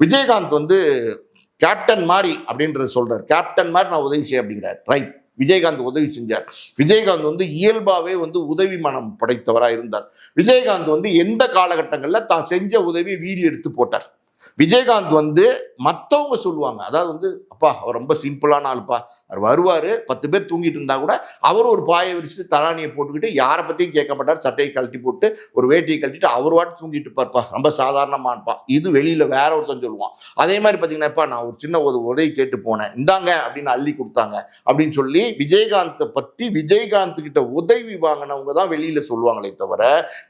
விஜயகாந்த் வந்து கேப்டன் மாதிரி அப்படின்றது சொல்றாரு, கேப்டன் மாதிரி நான் உதவி செய்ய அப்படிங்கிறார். ரைட், விஜயகாந்த் உதவி செஞ்சார். விஜயகாந்த் வந்து இயல்பாவே வந்து உதவி மனம் படைத்தவராக இருந்தார். விஜயகாந்த் வந்து எந்த காலகட்டங்களில் தான் செஞ்ச உதவி வீடியோ எடுத்து போட்டார். விஜயகாந்த் வந்து மற்றவங்க சொல்லுவாங்க, அதாவது வந்து அப்பா அவர் ரொம்ப சிம்பிளான ஆளுப்பா, அவர் வருவார் 10 பேர் தூங்கிட்டு இருந்தா கூட அவர் ஒரு பாயை விரிச்சுட்டு தலானியை போட்டுக்கிட்டு யாரை பற்றியும் கேட்க மாட்டார், சட்டையை கழட்டி போட்டு ஒரு வேட்டியை கழட்டிட்டு அவர் வாட்டு தூங்கிட்டு இருப்பார்ப்பா, ரொம்ப சாதாரணமானப்பா. இது வெளியில் வேற ஒருத்தன் சொல்லுவான். அதே மாதிரி பார்த்தீங்கன்னா, நான் ஒரு சின்ன உதவி கேட்டு போனேன், இந்தாங்க அப்படின்னு அள்ளி கொடுத்தாங்க அப்படின்னு சொல்லி விஜயகாந்தை பற்றி விஜயகாந்த் கிட்ட உதவி வாங்கினவங்க தான் வெளியில் சொல்லுவாங்களே தவிர,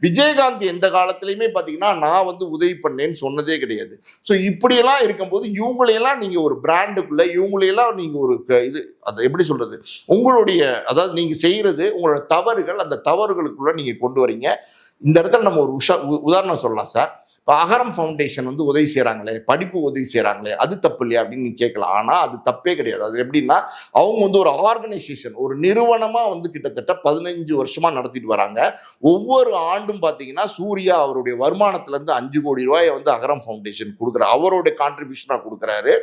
விஜயகாந்த் எந்த காலத்துலையுமே பார்த்தீங்கன்னா நான் வந்து உதவி பண்ணேன்னு சொன்னதே கிடையாது. ஸோ இப்படியெல்லாம் இருக்கும்போது இவங்களையெல்லாம் நீங்கள் ஒரு பிராண்டுக்குள்ளே இவங்களையெல்லாம் நீங்கள் ஒரு இது அதை எப்படி சொல்கிறது, உங்களுடைய அதாவது நீங்கள் செய்கிறது உங்களோட தவறுகள், அந்த தவறுகளுக்குள்ளே நீங்கள் கொண்டு வரீங்க. இந்த இடத்துல நம்ம ஒரு உதாரணம் சொல்லலாம் சார். இப்போ அகரம் ஃபவுண்டேஷன் வந்து உதவி செய்கிறாங்களே, படிப்பு உதவி செய்கிறாங்களே, அது தப்பு இல்லையா அப்படின்னு நீங்கள் கேட்கலாம். ஆனால் அது தப்பே கிடையாது. அது எப்படின்னா, அவங்க வந்து ஒரு ஆர்கனைசேஷன், ஒரு நிறுவனமாக வந்து கிட்டத்தட்ட 15 வருஷமாக நடத்திட்டு வராங்க. ஒவ்வொரு ஆண்டும் பார்த்தீங்கன்னா சூர்யா அவருடைய வருமானத்துலேருந்து 5 கோடி ரூபாயை வந்து அகரம் ஃபவுண்டேஷன் கொடுக்குறாரு, அவருடைய கான்ட்ரிபியூஷனாக கொடுக்குறாரு.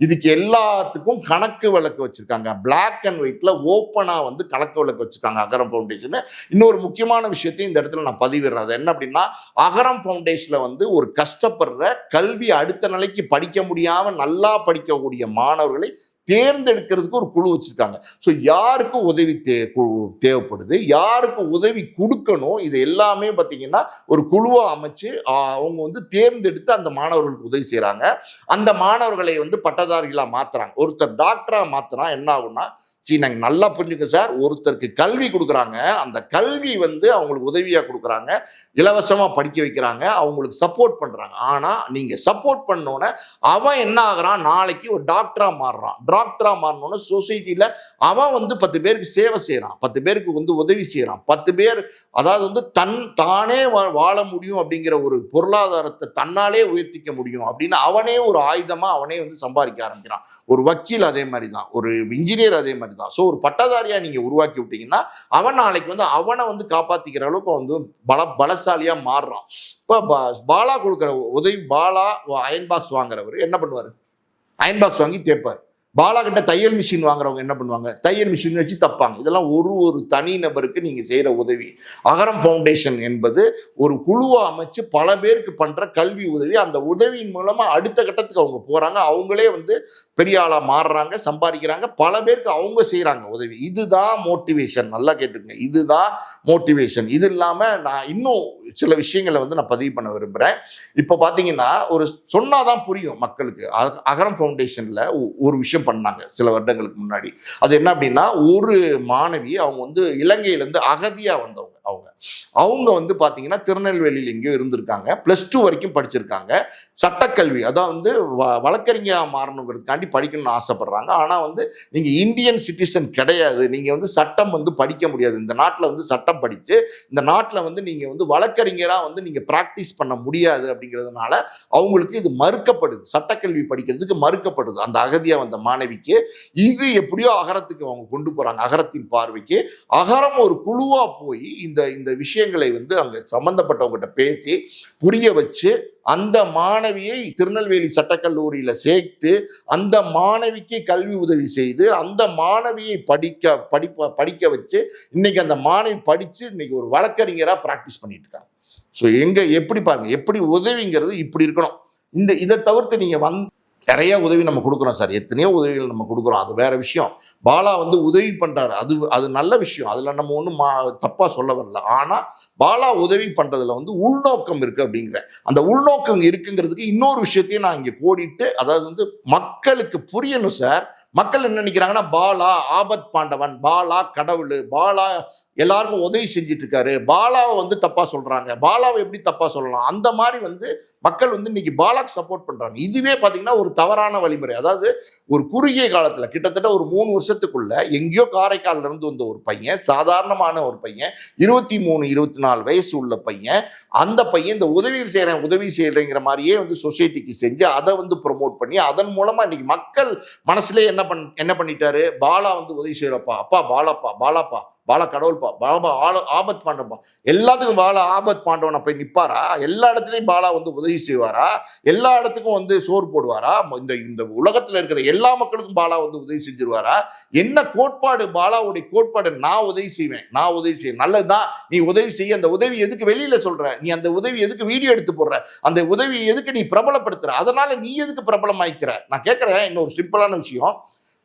இதுக்கு எல்லாத்துக்கும் கணக்கு வழக்கு வச்சுருக்காங்க, பிளாக் அண்ட் ஒயிட்டில் ஓப்பனாக வந்து கணக்கு வழக்கு வச்சுருக்காங்க அகரம் ஃபவுண்டேஷன். இன்னொரு முக்கியமான விஷயத்தையும் இந்த இடத்துல நான் பதிவிடுறேன். அது என்ன அப்படின்னா, அகரம் ஃபவுண்டேஷனில் வந்து ஒரு கஷ்டப்படுற கல்வி அடுத்த நிலைக்கு படிக்க முடியாமல் நல்லா படிக்கக்கூடிய மாணவர்களை தேர்ந்தெடுக்கிறதுக்கு ஒரு குழு வச்சிருக்காங்க. ஸோ யாருக்கு உதவி தேவைப்படுது, யாருக்கு உதவி கொடுக்கணும், இது எல்லாமே பார்த்தீங்கன்னா ஒரு குழுவை அமைச்சு அவங்க வந்து தேர்ந்தெடுத்து அந்த மாணவர்களுக்கு உதவி செய்கிறாங்க. அந்த மாணவர்களை வந்து பட்டதாரிகளாக மாற்றுறாங்க. ஒருத்தர் டாக்டராக மாற்றினா என்ன ஆகும்னா, நாங்கள் நல்லா புரிஞ்சுக்க சார், ஒருத்தருக்கு கல்வி கொடுக்குறாங்க, அந்த கல்வி வந்து அவங்களுக்கு உதவியாக கொடுக்குறாங்க, இலவசமாக படிக்க வைக்கிறாங்க, அவங்களுக்கு சப்போர்ட் பண்ணுறாங்க. ஆனால் நீங்கள் சப்போர்ட் பண்ணோன்னே அவன் என்ன ஆகுறான், நாளைக்கு ஒரு டாக்டராக மாறுறான். டாக்டராக மாறினோன்னே சொசைட்டியில் அவன் வந்து 10 பேருக்கு சேவை செய்கிறான், 10 பேருக்கு வந்து உதவி செய்கிறான், 10 பேர் அதாவது வந்து தானே வாழ முடியும் அப்படிங்கிற ஒரு பொருளாதாரத்தை தன்னாலே உயர்த்திக்க முடியும் அப்படின்னு அவனே ஒரு ஆயுதமாக அவனே வந்து சம்பாதிக்க ஆரம்பிக்கிறான். ஒரு வக்கீல் அதே மாதிரி தான், ஒரு இன்ஜினியர் அதே மாதிரி தான். ஸோ ஒரு பட்டதாரியாக நீங்கள் உருவாக்கி விட்டீங்கன்னா அவன் நாளைக்கு வந்து அவனை வந்து காப்பாற்றிக்கிற அளவுக்கு வந்து பலசாலியாக மாறுறான். இப்போ பாலா கொடுக்குற உதவி, பாலா அயன் பாக்ஸ் வாங்குறவர் என்ன பண்ணுவார், அயன் பாக்ஸ் வாங்கி தேய்ப்பார். பாலா கிட்ட தையல் மிஷின் வாங்குறவங்க என்ன பண்ணுவாங்க, தையல் மிஷின் வச்சு தப்பாங்க. இதெல்லாம் ஒரு தனி நபருக்கு நீங்கள் செய்கிற உதவி. அகரம் ஃபவுண்டேஷன் என்பது ஒரு குழுவை அமைச்சு பல பேருக்கு பண்ணுற கல்வி உதவி. அந்த உதவியின் மூலமாக அடுத்த கட்டத்துக்கு அவங்க போகிறாங்க, அவங்களே வந்து பெரிய ஆளாக மாறுறாங்க, சம்பாதிக்கிறாங்க, பல பேருக்கு அவங்க செய்கிறாங்க உதவி. இதுதான் மோட்டிவேஷன். நல்லா கேட்டுக்கங்க, இதுதான் மோட்டிவேஷன். இது இல்லாமல் நான் இன்னும் சில விஷயங்களை வந்து நான் பதிவு பண்ண விரும்புகிறேன். இப்போ பார்த்தீங்கன்னா ஒரு சொன்னாதான் புரியும் மக்களுக்கு. அகரம் ஃபவுண்டேஷனில் ஒரு விஷயம் பண்ணாங்க சில வருடங்களுக்கு முன்னாடி. அது என்ன அப்படின்னா, ஒரு மாணவி அவங்க வந்து இலங்கையிலேருந்து அகதியாக வந்தவங்க. அவங்க வந்து பார்த்தீங்கன்னா திருநெல்வேலியில் எங்கேயோ இருந்திருக்காங்க, +2 வரைக்கும் படிச்சிருக்காங்க. சட்டக்கல்வி அதான் வந்து வழக்கறிஞராக மாறணுங்கிறதுக்காண்டி படிக்கணும்னு ஆசைப்படுறாங்க. ஆனால் வந்து நீங்கள் இந்தியன் சிட்டிசன் கிடையாது, நீங்கள் வந்து சட்டம் வந்து படிக்க முடியாது, இந்த நாட்டில் வந்து சட்டம் படித்து இந்த நாட்டில் வந்து நீங்கள் வந்து வழக்கறிஞராக வந்து நீங்கள் ப்ராக்டிஸ் பண்ண முடியாது அப்படிங்கிறதுனால அவங்களுக்கு இது மறுக்கப்படுது, சட்டக்கல்வி படிக்கிறதுக்கு மறுக்கப்படுது அந்த அகதியாக வந்த மாணவிக்கு. இது எப்படியோ அகரத்துக்கு அவங்க கொண்டு போகிறாங்க, அகரத்தின் பார்வைக்கு. அகரம் ஒரு குழுவாக போய் இந்த விஷயங்களை வந்து அங்கே சம்மந்தப்பட்டவங்ககிட்ட பேசி புரிய வச்சு அந்த மாணவியை திருநெல்வேலி சட்டக்கல்லூரியில் சேர்த்து அந்த மாணவிக்கு கல்வி உதவி செய்து அந்த மாணவியை படிக்க வச்சு இன்னைக்கு அந்த மாணவி படித்து இன்னைக்கு ஒரு வழக்கறிஞராக ப்ராக்டிஸ் பண்ணிட்டு இருக்காங்க. ஸோ எப்படி பாருங்க, எப்படி உதவிங்கிறது இப்படி இருக்கணும். இதை தவிர்த்து நீங்கள் நிறைய உதவி நம்ம கொடுக்குறோம் சார், எத்தனையோ உதவிகள் நம்ம கொடுக்குறோம், அது வேற விஷயம். பாலா வந்து உதவி பண்ணுறாரு, அது நல்ல விஷயம், அதில் நம்ம ஒன்றும் தப்பாக சொல்ல வரல. ஆனால் பாலா உதவி பண்ணுறதுல வந்து உள்நோக்கம் இருக்குது அப்படிங்கிற அந்த உள்நோக்கம் இருக்குங்கிறதுக்கு இன்னொரு விஷயத்தையும் நான் இங்கே கோடிட்டு, அதாவது வந்து மக்களுக்கு புரியணும் சார். மக்கள் என்ன நினைக்கிறாங்கன்னா, பாலா ஆபத் பாண்டவன், பாலா கடவுள், பாலா எல்லாருக்கும் உதவி செஞ்சுட்டு இருக்காரு, பாலாவை வந்து தப்பா சொல்றாங்க, பாலாவை எப்படி தப்பா சொல்லலாம், அந்த மாதிரி வந்து மக்கள் வந்து இன்னைக்கு பாலாக்கு சப்போர்ட் பண்றாங்க. இதுவே பாத்தீங்கன்னா ஒரு தவறான வழிமுறை. அதாவது ஒரு குறுகிய காலத்துல கிட்டத்தட்ட ஒரு 3 வருஷத்துக்குள்ள எங்கேயோ காரைக்கால்ல இருந்து வந்த ஒரு பையன், சாதாரணமான ஒரு பையன், 23-24 வயசு உள்ள பையன், அந்த பையன் இந்த உதவி செய்யறேங்கிற மாதிரியே வந்து சொசைட்டிக்கு செஞ்சு அதை வந்து ப்ரொமோட் பண்ணி அதன் மூலமா இன்னைக்கு மக்கள் மனசுல என்ன பண்ணிட்டாரு, பாலா வந்து உதவி செய்யறப்பா, அப்பா பாலாப்பா பாலா கடவுள்பா, பாபா ஆபத் பாண்டவன்பா, எல்லாத்துக்கும் பாலா ஆபத் பாண்டவனை போய் நிற்பாரா? எல்லா இடத்துலையும் பாலா வந்து உதவி செய்வாரா? எல்லா இடத்துக்கும் வந்து சோறு போடுவாரா? இந்த உலகத்தில் இருக்கிற எல்லா மக்களுக்கும் பாலா வந்து உதவி செஞ்சிருவாரா? என்ன கோட்பாடு பாலாவுடைய கோட்பாடு? நான் உதவி செய்வேன், நான் உதவி செய்வேன், நல்லதுதான், நீ உதவி செய்ய. அந்த உதவி எதுக்கு வெளியில சொல்ற? நீ அந்த உதவி எதுக்கு வீடியோ எடுத்து போடுற? அந்த உதவி எதுக்கு நீ பிரபலப்படுத்துற? அதனால நீ எதுக்கு பிரபலமாய்க்கிற? நான் கேட்கிறேன் இன்னொரு சிம்பிளான விஷயம்.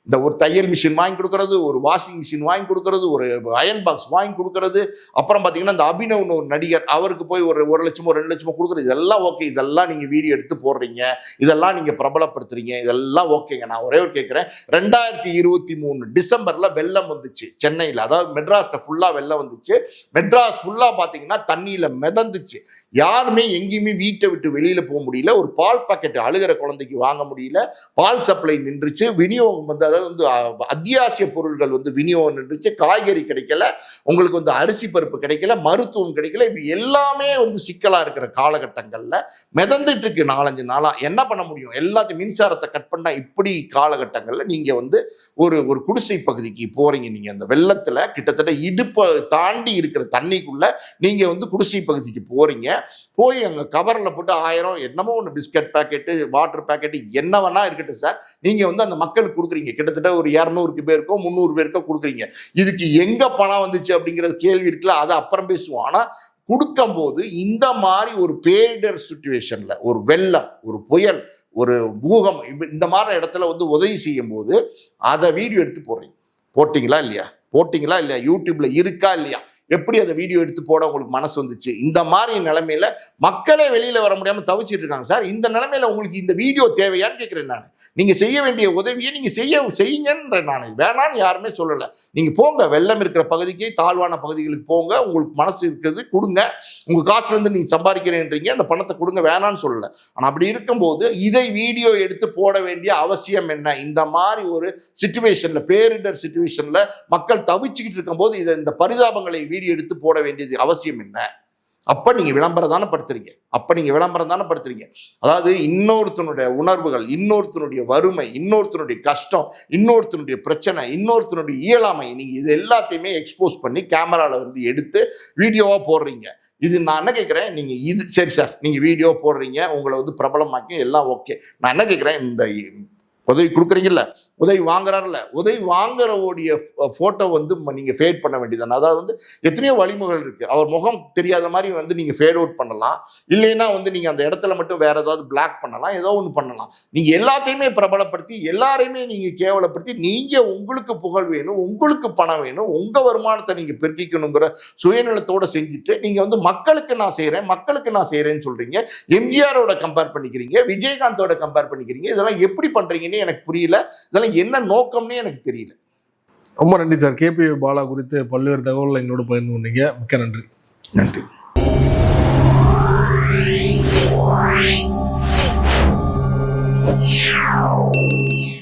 இந்த ஒரு தையல் மிஷின் வாங்கி கொடுக்கறது, ஒரு வாஷிங் மிஷின் வாங்கி கொடுக்கறது, ஒரு அயன் பாக்ஸ் வாங்கி கொடுக்கறது, அப்புறம் பார்த்தீங்கன்னா இந்த அபினவ்னு ஒரு நடிகர், அவருக்கு போய் ஒரு 1 லட்சமோ 2 லட்சமோ கொடுக்குறது, இதெல்லாம் ஓகே. இதெல்லாம் நீங்கள் வீடியோ எடுத்து போடுறீங்க, இதெல்லாம் நீங்கள் பிரபலப்படுத்துறீங்க, இதெல்லாம் ஓகேங்க. நான் ஒரே ஒரு கேட்குறேன், 2023 டிசம்பரில் வெள்ளம் வந்துச்சு சென்னையில், அதாவது மெட்ராஸில் ஃபுல்லாக வெள்ளம் வந்துச்சு. மெட்ராஸ் ஃபுல்லாக பார்த்தீங்கன்னா தண்ணியில் மிதந்துச்சு. யாருமே எங்கேயுமே வீட்டை விட்டு வெளியில போக முடியல. ஒரு பால் பாக்கெட் அழுகிற குழந்தைக்கு வாங்க முடியல. பால் சப்ளை நின்றுச்சு. விநியோகம் வந்து அதாவது வந்து அத்தியாவசிய பொருட்கள் வந்து விநியோகம் நின்றுச்சு. காய்கறி கிடைக்கல, உங்களுக்கு வந்து அரிசி பருப்பு கிடைக்கல, மருத்துவம் கிடைக்கல. இப்படி எல்லாமே வந்து சிக்கலா இருக்கிற காலகட்டங்கள்ல மிதந்துட்டு இருக்கு 4-5 நாளா. என்ன பண்ண முடியும்? எல்லாத்தையும் மின்சாரத்தை கட் பண்ணா இப்படி காலகட்டங்கள்ல நீங்க வந்து ஒரு குடிசை பகுதிக்கு போறீங்க. நீங்க அந்த வெள்ளத்துல கிட்டத்தட்ட இடுப்பை தாண்டி இருக்கிற தண்ணிக்குள்ள நீங்க வந்து குடிசை பகுதிக்கு போறீங்க. போய் அங்கே கவரில் போட்டு 1000 என்னமோ ஒன்று பிஸ்கட் பேக்கெட்டு, வாட்டர் பேக்கெட்டு, என்ன வேணா இருக்கட்டும் சார், நீங்கள் வந்து அந்த மக்களுக்கு கொடுக்குறீங்க. கிட்டத்தட்ட ஒரு 200 பேருக்கோ 300 பேருக்கோ கொடுக்குறீங்க. இதுக்கு எங்கே பணம் வந்துச்சு அப்படிங்கிறது கேள்வி இருக்குல்ல, அதை அப்புறம் பேசுவோம். ஆனால் கொடுக்கும்போது இந்த மாதிரி ஒரு பேரிடர் சுச்சுவேஷனில், ஒரு வெள்ளம், ஒரு புயல், ஒரு பூகம், இந்த மாதிரி இடத்துல வந்து உதவி செய்யும் போது அதை வீடியோ எடுத்து போடுறீங்க. போட்டிங்களா இல்லையா? போட்டிங்களா இல்லையா? யூடியூப்ல இருக்கா இல்லையா? எப்படி அதை வீடியோ எடுத்து போட உங்களுக்கு மனசு வந்துச்சு? இந்த மாதிரி நிலைமையில மக்களே வெளியில வர முடியாம தவிச்சிட்டு இருக்காங்க சார். இந்த நிலைமையில உங்களுக்கு இந்த வீடியோ தேவையான்னு கேட்கிறேன் நான். நீங்க செய்ய வேண்டிய உதவியை நீங்க செய்யுங்கன்ற. நான் வேணான்னு யாருமே சொல்லலை. நீங்க போங்க, வெள்ளம் இருக்கிற பகுதிக்கு, தாழ்வான பகுதிகளுக்கு போங்க. உங்களுக்கு மனசு இருக்கிறது கொடுங்க. உங்க காசுல இருந்து நீங்க சம்பாதிக்கிறேன்றீங்க, அந்த பணத்தை கொடுங்க, வேணான்னு சொல்லலை. ஆனா அப்படி இருக்கும்போது இதை வீடியோ எடுத்து போட வேண்டிய அவசியம் என்ன? இந்த மாதிரி ஒரு சிச்சுவேஷன்ல, பேரிடர் சிச்சுவேஷன்ல மக்கள் தவிச்சுக்கிட்டு இருக்கும்போது இந்த பரிதாபங்களை வீடியோ எடுத்து போட வேண்டியது அவசியம் என்ன? அப்ப நீங்க விளம்பரம் தானே படுத்துறீங்க. அதாவது இன்னொருத்தனுடைய உணர்வுகள், இன்னொருத்தனுடைய வறுமை, இன்னொருத்தனுடைய கஷ்டம், இன்னொருத்தனுடைய பிரச்சனை, இன்னொருத்தனுடைய இயலாமை, நீங்க இது எல்லாத்தையுமே எக்ஸ்போஸ் பண்ணி கேமரால வந்து எடுத்து வீடியோவா போடுறீங்க. இது நான் என்ன கேட்கிறேன், நீங்க இது சரி சார், நீங்க வீடியோ போடுறீங்க, உங்களை வந்து பிரபலமாக்கி எல்லாம் ஓகே. நான் என்ன கேட்கிறேன், இந்த உதவி கொடுக்குறீங்கல்ல, உதவி வாங்குறாருல, உதவி வாங்குறவோடைய போட்டோ வந்து நீங்க ஃபேட் பண்ண வேண்டியதானே? அதாவது வந்து எத்தனையோ வழிமுறைகள் இருக்கு. அவர் முகம் தெரியாத மாதிரி வந்து நீங்க ஃபேட் அவுட் பண்ணலாம், இல்லைன்னா வந்து நீங்க அந்த இடத்துல மட்டும் வேற ஏதாவது பிளாக் பண்ணலாம், ஏதோ ஒன்று பண்ணலாம். நீங்க எல்லாத்தையுமே பிரபலப்படுத்தி, எல்லாரையுமே நீங்க கேவலப்படுத்தி, நீங்க உங்களுக்கு புகழ் வேணும், உங்களுக்கு பணம் வேணும், உங்க வருமானத்தை நீங்க பெருக்கிக்கணுங்கிற சுயநலத்தோட செஞ்சுட்டு நீங்க வந்து மக்களுக்கு நான் செய்யறேன்னு சொல்றீங்க. எம்ஜிஆரோட கம்பேர் பண்ணிக்கிறீங்க, விஜயகாந்தோட கம்பேர் பண்ணிக்கிறீங்க. இதெல்லாம் எப்படி பண்றீங்கன்னு எனக்கு புரியல. இதெல்லாம் என்ன நோக்கம்னே எனக்கு தெரியல. ரொம்ப நன்றி சார். கேபி பாலா குறித்து பல்வேறு தகவல்களை எங்களோட பகிர்ந்து கொண்டீங்க. மிக்க நன்றி. நன்றி.